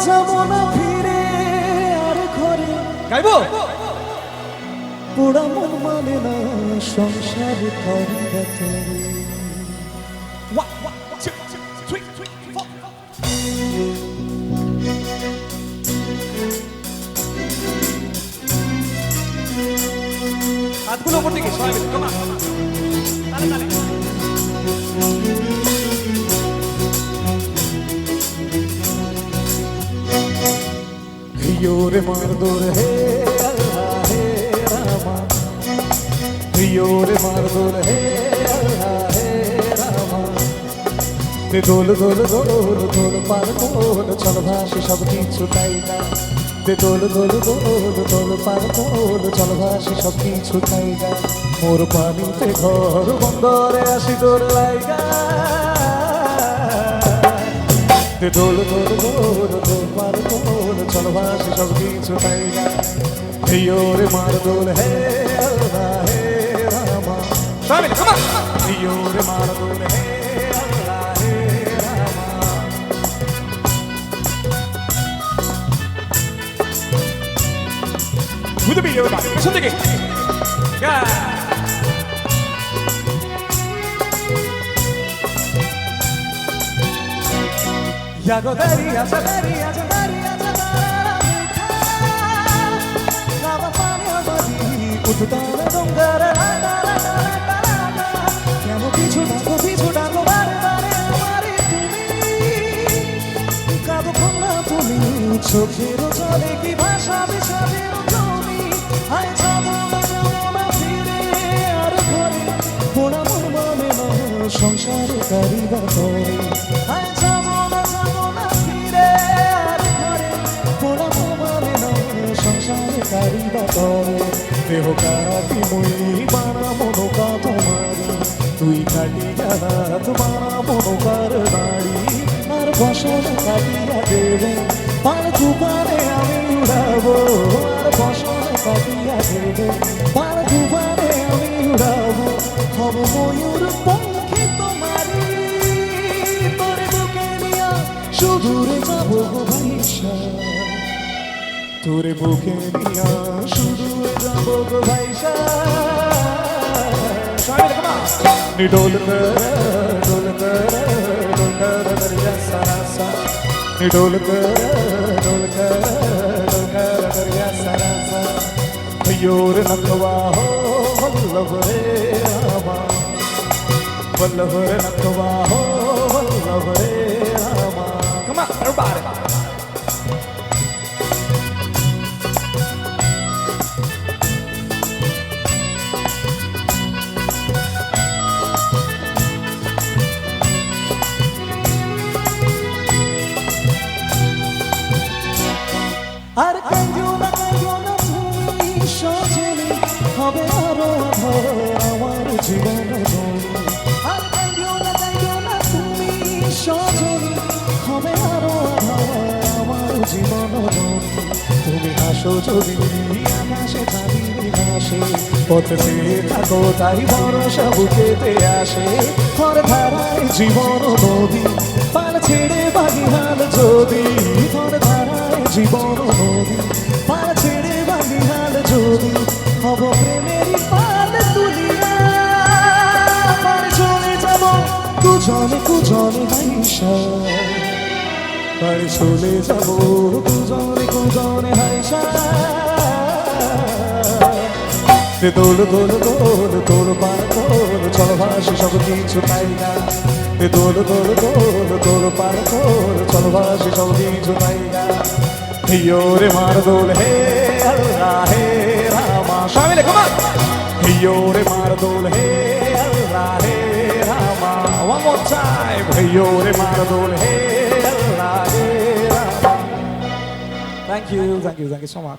যাব না ফিরে আর ঘরে গাইব পোড়া মন মানে না সংসার করি তোরে হাতগুলো উপর দিকে সবাই মিলে কমা তালে তালে रे मार दो रे अल्लाह हे रामा रे मार दो रे अल्लाह हे रामा ते दोल दोल दोल दोल पार दोल चल भाषे सब কিছু তাই না ते दोल दोल दोल दोल पार दोल चल भाषे सब কিছু তাই না मोर पानीते घर बंदरे आसी তোর লাইগা ते दोल दोल दोल दोल पार दोल चल भाषे सब কিছু তাই না रे मार दोल हे अल्लाह हे रामा সবাই মিলে কমা रे मार दोल हे अल्लाह हे Rama with the beat everybody পেছন দিকে यागो दरिया सा दरिया सा दरिया सा लावा पानी बदी उठताले डोंगर केमो पिछु डाको बारे बारे हमारे তুমি কাঁদো কোনা তুমি চোখের জলে কি ভাষা বিষাদের জমি হায় যাব না ফিরে আর ঘরে পোড়া মন মানে না সংসার করিবা তোরে হায় যাব না ফিরে আর ঘরে পোড়া মন মানে না সংসার করিবা তোরে দেহ কাটি মুই বানা মনো কা তোমারি তুই কাটিয়া তোমার মনো কার নাড়ি আর বসন কাটিয়া দেবে পার দুপারে আমি উড়াবো আর বসন কাটিয়া দেবে পার দুপারে আমি উড়াবো হব ময়ূর পঙ্খী তোমারি তোরে বুকে নিয়া সুদূরে যাবো গো ভাইসা তোরে বুকে নিয়া সুদূরে যাবো গো ভাইসা डोल कर दरिया सरासा डोल कर दरिया सरासा योर नखवा हो वल्लभ रे रामा वल्लभ रे नखवा हो वल्लभ रे रामा come on everybody আর কাঁদিও না তুমি সজনী হবে আরো আধার আমার জীবন জনি আর কাঁদিও না তুমি সজনী হবে আরো আধার আমার জীবন জনি তুমি হাসো যদি আকাশে চাঁদিনী ভাসে পথে থাকো তাই ভরসা বুকেতে আসে ঘর ধারায় জীবন নদী পাল ছেড়ে বাগিহাল যদি ঘর ধারায় জীবন নদী পাল ছেড়ে বাগিহাল যদি হব প্রেমেরই পাল তুলিয়া পারে চলে যাব দুজনে হাইসা পারে চলে যাব দুজনে হাইসা দোল দোল দোল দোল পার দোল চল ভাসে সব কিছু তাই না দোল দোল দোল দোল পার দোল চল ভাসে সব কিছু তাই না রে মার দোল হে আল্লাহ হে রামা সবাই মিলে কমা রে মার দোল হে আল্লাহ হে রামা one more time রে মার দোল হে আল্লাহ হে রামা thank you so much